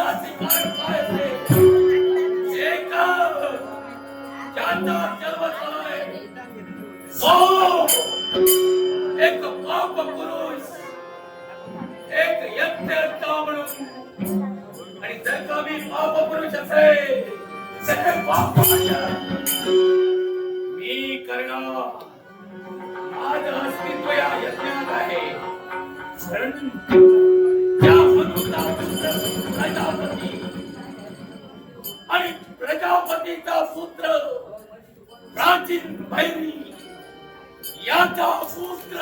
याचे कारण काय असेल? एक ज्याचा जन्म झालाय तो एक पाप पुरुष, एक यज्ञ म्हणून. आणि जर का मी पाप पुरुष असेल तर पाप मी करणार. माझं अस्तित्व या यज्ञात आहे. कारण त्या मनुचा पुत्र प्रजापती आणि प्रजापतीचा पुत्र प्राचीन भैरी याचा पुत्र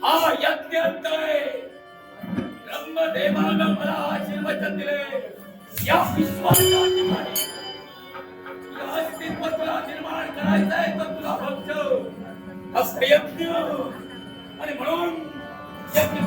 हा यज्ञ आहे. ब्रह्मदेवानं मला आशीर्वचन दिले या विश्वाच्या ठिकाणी या अस्तित्व तुला निर्माण करायचं आहे तर तुला फक्त यज्ञ. आणि म्हणून यज्ञ